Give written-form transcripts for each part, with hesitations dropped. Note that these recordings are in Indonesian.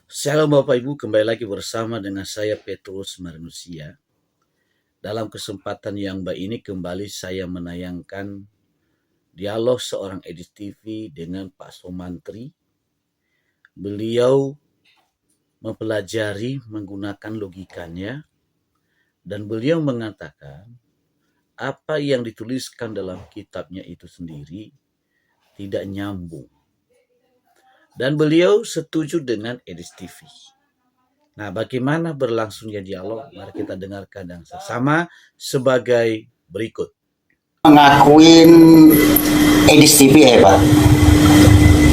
Shalom Bapak Ibu, kembali lagi bersama dengan saya Petrus Manusia. Dalam kesempatan yang baik ini kembali saya menayangkan dialog seorang edis TV dengan Pak Somantri. Beliau mempelajari menggunakan logikanya dan beliau mengatakan apa yang dituliskan dalam kitabnya itu sendiri tidak nyambung. Dan beliau setuju dengan edis TV. Nah, bagaimana berlangsungnya dialog? Mari kita dengarkan dan sama sebagai berikut. Mengakuin edis TV hebat.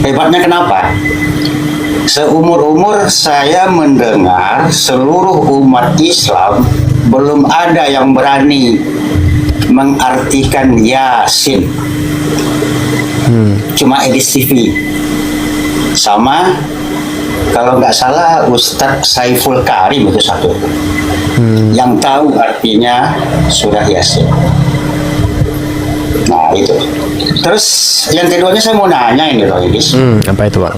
Hebatnya kenapa? Seumur-umur saya mendengar seluruh umat Islam belum ada yang berani mengartikan Yasin. Cuma edis TV. Sama kalau nggak salah Ustadz Saiful Karim itu satu yang tahu artinya surah Yasin. Nah itu. Terus yang keduanya saya mau nanya ini loh Idis. Apa itu Bang?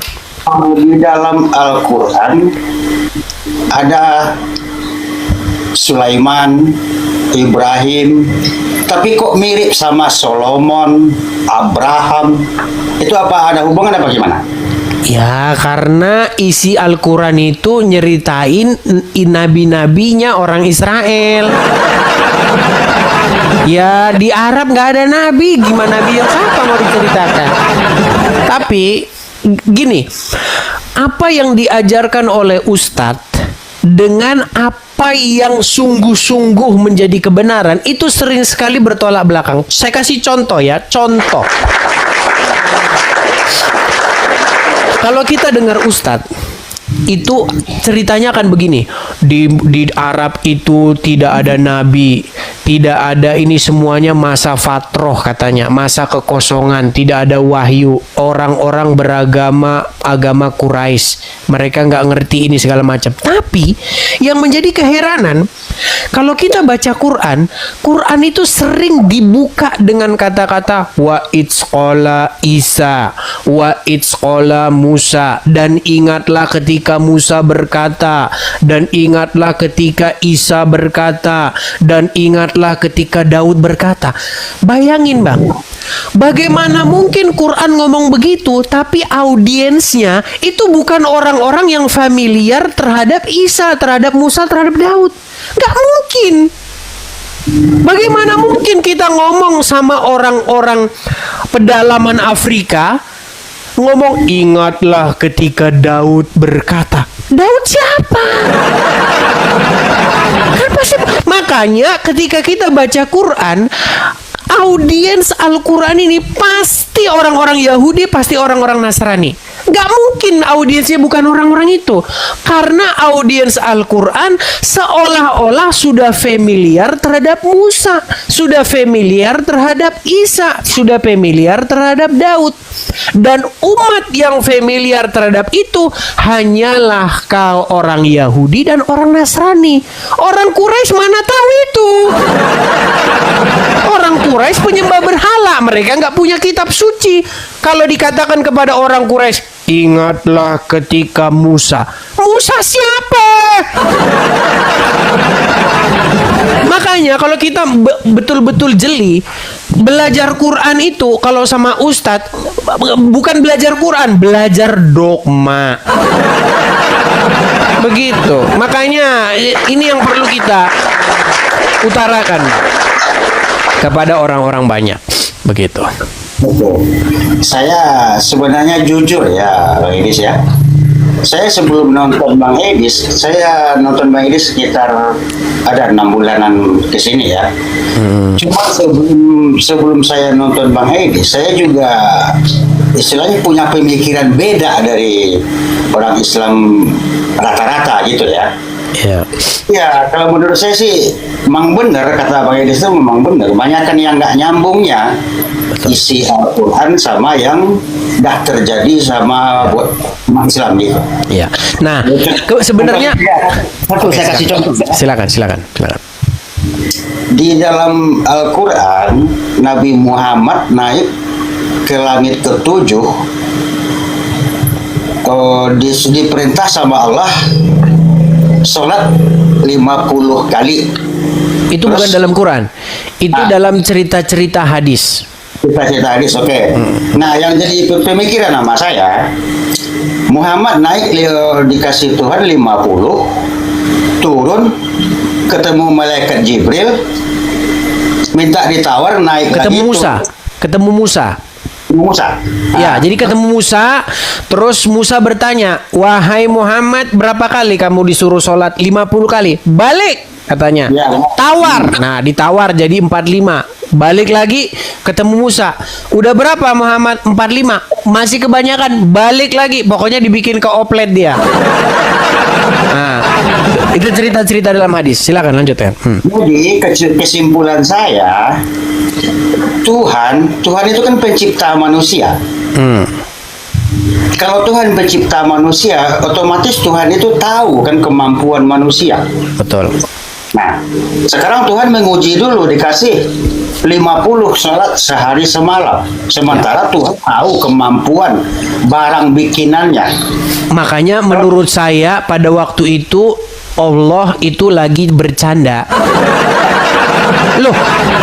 Di dalam Al-Quran ada Sulaiman, Ibrahim, tapi kok mirip sama Solomon, Abraham? Itu apa ada hubungan apa gimana? Ya karena isi Al-Quran itu nyeritain nabi-nabinya orang Israel. Ya di Arab nggak ada nabi, gimana nabi yang siapa mau diceritakan? Tapi gini, apa yang diajarkan oleh Ustadz dengan apa yang sungguh-sungguh menjadi kebenaran itu sering sekali bertolak belakang. Saya kasih contoh ya, contoh. Kalau kita dengar Ustadz, itu ceritanya akan begini. Di Arab itu tidak ada nabi, tidak ada ini, semuanya masa fatroh katanya, masa kekosongan, tidak ada wahyu. Orang-orang beragama agama Quraisy, mereka nggak ngerti ini segala macam. Tapi yang menjadi keheranan, kalau kita baca Quran, Quran itu sering dibuka dengan kata-kata wa itzqala Isa, wa itzqala Musa, dan ingatlah ketika Musa berkata, dan ingatlah ketika Isa berkata, dan ingatlah ketika Daud berkata. Bayangin Bang, bagaimana mungkin Quran ngomong begitu, tapi audiensnya itu bukan orang-orang yang familiar terhadap Isa, terhadap Musa, terhadap Daud. Gak mungkin. Bagaimana mungkin kita ngomong sama orang-orang pedalaman Afrika, ngomong ingatlah ketika Daud berkata. Daud siapa? Kan pasti. Makanya ketika kita baca Quran, audiens Al-Quran ini pasti orang-orang Yahudi, pasti orang-orang Nasrani. Gak mungkin audiensnya bukan orang-orang itu. Karena audiens Al-Quran seolah-olah sudah familiar terhadap Musa, sudah familiar terhadap Isa, sudah familiar terhadap Daud. Dan umat yang familiar terhadap itu hanyalah kau orang Yahudi dan orang Nasrani. Orang Quraisy mana tahu itu. Orang Quraisy penyembah berhala, mereka nggak punya kitab suci. Kalau dikatakan kepada orang Quraisy, ingatlah ketika Musa. Musa siapa? Makanya kalau kita betul-betul jeli belajar Quran itu, kalau sama Ustadz bukan belajar Quran, belajar dogma. Begitu. Makanya ini yang perlu kita utarakan kepada orang-orang banyak. Begitu. Saya sebenarnya jujur ya Edis ya. Saya sebelum nonton Bang Edis, saya nonton Bang Edis sekitar ada 6 bulanan ke sini ya. Cuma sebelum saya nonton Bang Edis, saya juga istilahnya punya pemikiran beda dari orang Islam rata-rata gitu ya. Ya. Ya, kalau menurut saya sih memang benar kata Bang Edis itu memang benar. Banyak yang nggak nyambungnya isi Al-Quran sama yang dah terjadi sama buat umat Islam gitu. Ya. Nah, sebenarnya saya kasih contoh. Silakan. Di dalam Al-Quran, Nabi Muhammad naik ke langit ketujuh diperintah sama Allah sholat 50 kali. Itu bukan dalam Quran. Itu dalam cerita-cerita hadis. Cerita hadis, oke. Nah, yang jadi pemikiran sama saya, Muhammad naik dikasih Tuhan 50, turun ketemu malaikat Jibril, minta ditawar naik Ketemu lagi. Musa. Ketemu Musa. Musa. Ya, jadi ketemu Musa, terus Musa bertanya, "Wahai Muhammad, berapa kali kamu disuruh sholat?" 50 kali. Balik, katanya. Ya. Tawar. Nah, ditawar jadi 45. Balik lagi, ketemu Musa. Udah berapa Muhammad? 45. Masih kebanyakan. Balik lagi. Pokoknya dibikin ke oplet dia. Nah, itu cerita-cerita dalam hadis. Silakan lanjut ya. Jadi kesimpulan saya, Tuhan itu kan pencipta manusia. Kalau Tuhan pencipta manusia, otomatis Tuhan itu tahu kan kemampuan manusia. Betul. Nah, sekarang Tuhan menguji dulu, dikasih 50 sholat sehari semalam. Sementara Tuhan tahu kemampuan barang bikinannya. Makanya menurut saya pada waktu itu Allah itu lagi bercanda. Loh,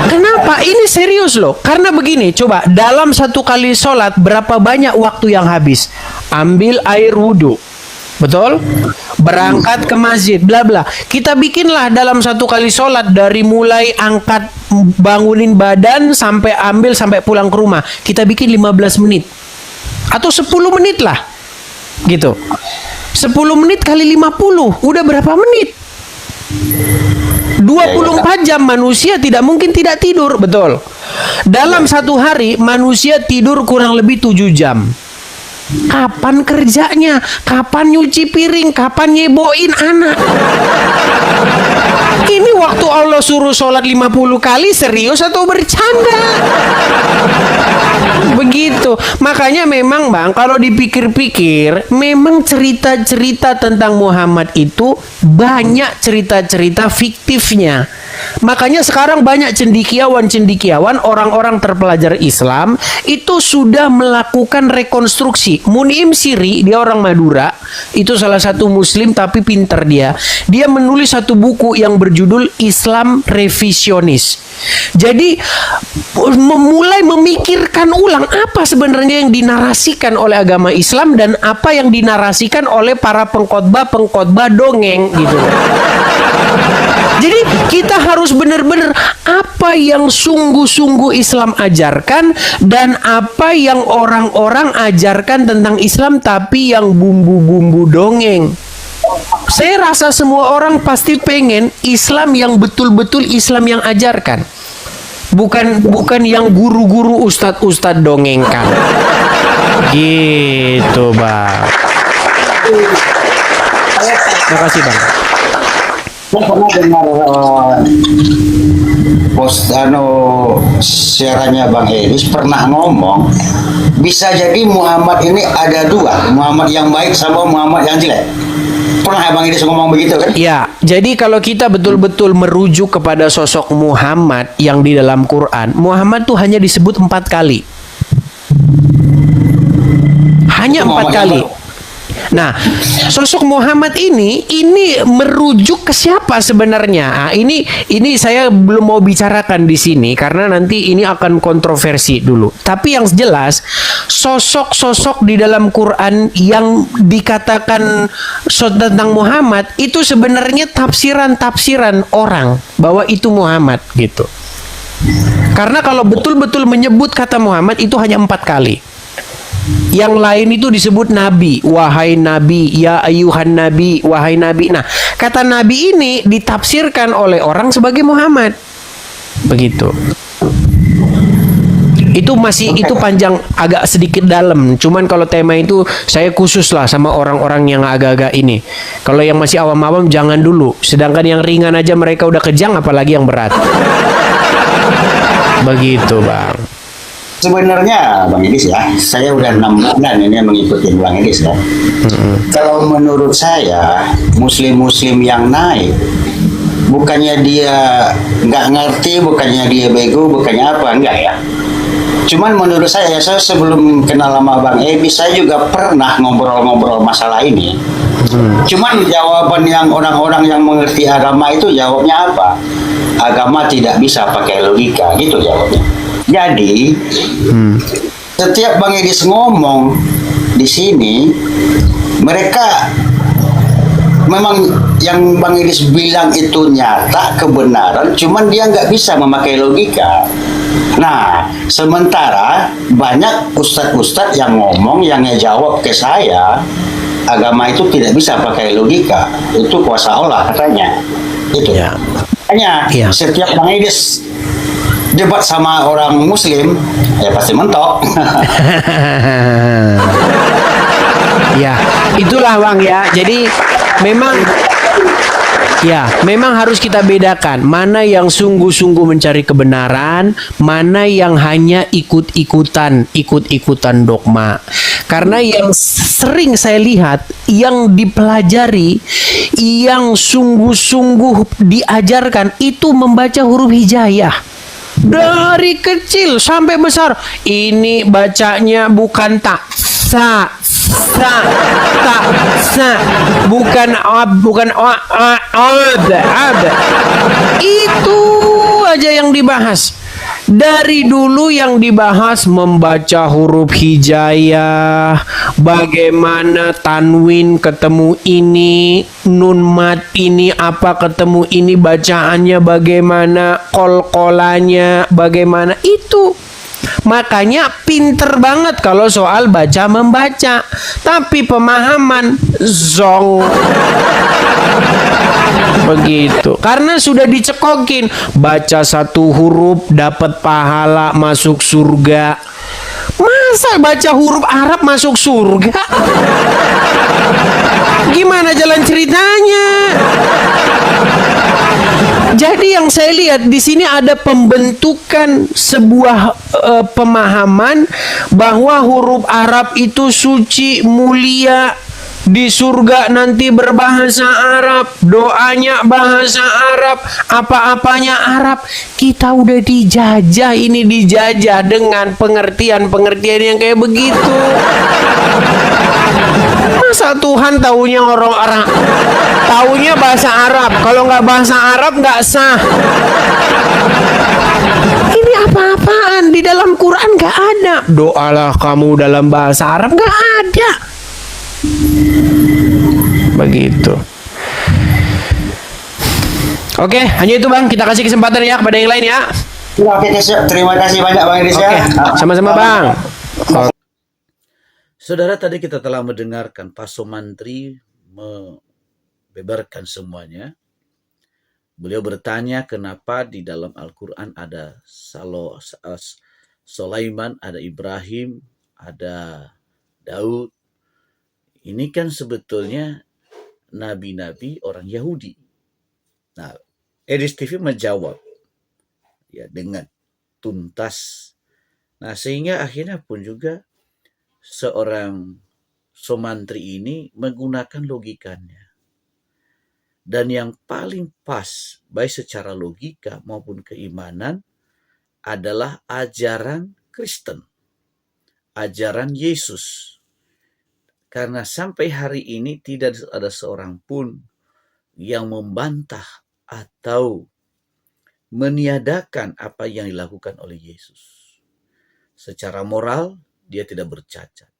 kenapa? Ini serius loh. Karena begini, coba dalam satu kali sholat berapa banyak waktu yang habis? Ambil air wudhu, betul? Berangkat ke masjid, bla bla. Kita bikinlah dalam satu kali sholat dari mulai angkat bangunin badan sampai ambil sampai pulang ke rumah. Kita bikin 15 menit atau 10 menit lah, gitu. 10 menit kali 50, udah berapa menit? 24 jam manusia tidak mungkin tidak tidur, betul. Dalam satu hari manusia tidur kurang lebih 7 jam. Kapan kerjanya? Kapan nyuci piring? Kapan nyeboin anak? Ini waktu Allah suruh sholat 50 kali, serius atau bercanda? Begitu. Makanya memang Bang, kalau dipikir-pikir, memang cerita-cerita tentang Muhammad itu banyak cerita-cerita fiktifnya. Makanya sekarang banyak cendikiawan orang-orang terpelajar Islam itu sudah melakukan rekonstruksi. Mun'im Siri, dia orang Madura, itu salah satu muslim tapi pinter dia. Dia menulis satu buku yang berjudul Islam Revisionis. Jadi mulai memikirkan ulang apa sebenarnya yang dinarasikan oleh agama Islam dan apa yang dinarasikan oleh para pengkhotbah dongeng gitu. Jadi kita harus benar-benar apa yang sungguh-sungguh Islam ajarkan dan apa yang orang-orang ajarkan tentang Islam tapi yang bumbu-bumbu dongeng. Saya rasa semua orang pasti pengen Islam yang betul-betul Islam yang ajarkan. Bukan yang guru-guru ustadz-ustadz dongengkan. Gitu, Bang. Terima kasih, Bang. Saya pernah dengar siarannya Bang Edis pernah ngomong, bisa jadi Muhammad ini ada dua, Muhammad yang baik sama Muhammad yang jelek. Pernah Bang Edis ngomong begitu kan? Ya, jadi kalau kita betul-betul merujuk kepada sosok Muhammad yang di dalam Quran, Muhammad tuh hanya disebut 4 kali. Hanya 4 kali. Nah, sosok Muhammad ini merujuk ke siapa sebenarnya? Nah, ini saya belum mau bicarakan di sini karena nanti ini akan kontroversi dulu. Tapi yang jelas, sosok-sosok di dalam Quran yang dikatakan tentang Muhammad itu sebenarnya tafsiran-tafsiran orang bahwa itu Muhammad gitu. Karena kalau betul-betul menyebut kata Muhammad itu hanya 4 kali. Yang lain itu disebut nabi, wahai nabi, ya ayuhan nabi, wahai nabi. Nah, kata nabi ini ditafsirkan oleh orang sebagai Muhammad. Begitu. Itu panjang, agak sedikit dalam. Cuman kalau tema itu saya khusus lah sama orang-orang yang agak-agak ini. Kalau yang masih awam-awam jangan dulu. Sedangkan yang ringan aja mereka udah kejang, apalagi yang berat. Begitu, Bang. Sebenarnya Bang Edis ya, saya udah 6 bulan ini mengikuti Bang Edis ya. Kalau menurut saya, muslim-muslim yang naik, bukannya dia nggak ngerti, bukannya dia bego, bukannya apa, enggak ya. Cuman menurut saya sebelum kenal sama Bang Ebi, saya juga pernah ngobrol-ngobrol masalah ini. Cuman jawaban yang orang-orang yang mengerti agama itu jawabnya apa? Agama tidak bisa pakai logika, gitu jawabnya. Jadi, setiap Bang Edis ngomong di sini, mereka memang yang Bang Edis bilang itu nyata, kebenaran, cuman dia nggak bisa memakai logika. Nah, sementara banyak ustadz-ustadz yang ngomong, yang ngejawab ke saya, agama itu tidak bisa pakai logika, itu kuasa Allah katanya. Itu. Ya. Hanya Iya. setiap Bang Edis debat sama orang Muslim, ya pasti mentok. Ya, itulah Bang ya. Jadi memang harus kita bedakan mana yang sungguh-sungguh mencari kebenaran, mana yang hanya ikut-ikutan dogma. Karena yang sering saya lihat, yang dipelajari, yang sungguh-sungguh diajarkan itu membaca huruf hijaiyah. Dari kecil sampai besar. Ini bacanya bukan tak, sa, bukan ab. Itu aja yang dibahas. Dari dulu yang dibahas membaca huruf hijaiyah, bagaimana tanwin ketemu ini, nun mat ini apa ketemu ini, bacaannya bagaimana, kol-kolannya bagaimana, itu. Makanya pinter banget kalau soal baca membaca, tapi pemahaman zong. Begitu. Karena sudah dicekokin, baca satu huruf dapat pahala masuk surga. Masa baca huruf Arab masuk surga? Gimana jalan ceritanya? Jadi yang saya lihat di sini ada pembentukan sebuah pemahaman bahwa huruf Arab itu suci, mulia, di surga nanti berbahasa Arab, doanya bahasa Arab, apa-apanya Arab. Kita udah dijajah dengan pengertian-pengertian yang kayak begitu. Masa Tuhan taunya orang-orang, taunya bahasa Arab, kalau nggak bahasa Arab nggak sah. Ini apa-apaan, di dalam Quran nggak ada. Doalah kamu dalam bahasa Arab, nggak ada. Begitu. Oke, hanya itu Bang, kita kasih kesempatan ya kepada yang lain ya. Oke, terima kasih banyak Bang Edis ya. Sama-sama Bang. Saudara, tadi kita telah mendengarkan Pak Somantri membeberkan semuanya. Beliau bertanya kenapa di dalam Al-Quran ada Sulaiman, ada Ibrahim, ada Daud. Ini kan sebetulnya nabi-nabi orang Yahudi. Nah, Edis TV menjawab ya dengan tuntas. Nah, sehingga akhirnya pun juga seorang Somantri ini menggunakan logikanya. Dan yang paling pas, baik secara logika maupun keimanan, adalah ajaran Kristen, ajaran Yesus. Karena sampai hari ini tidak ada seorang pun yang membantah atau meniadakan apa yang dilakukan oleh Yesus. Secara moral, dia tidak bercacat.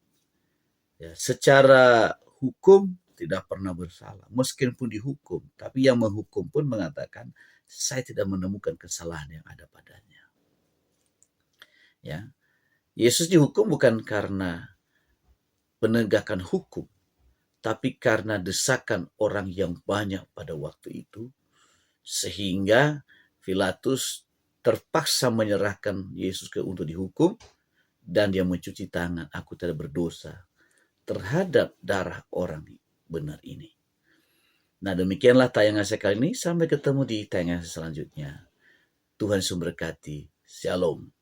Ya, secara hukum tidak pernah bersalah. Meskipun dihukum, tapi yang menghukum pun mengatakan, saya tidak menemukan kesalahan yang ada padanya. Ya, Yesus dihukum bukan karena penegakan hukum, tapi karena desakan orang yang banyak pada waktu itu, sehingga Pilatus terpaksa menyerahkan Yesus untuk dihukum, dan dia mencuci tangan, aku tidak berdosa terhadap darah orang benar ini. Nah, demikianlah tayangan saya kali ini. Sampai ketemu di tayangan selanjutnya. Tuhan Yesus memberkati. Shalom.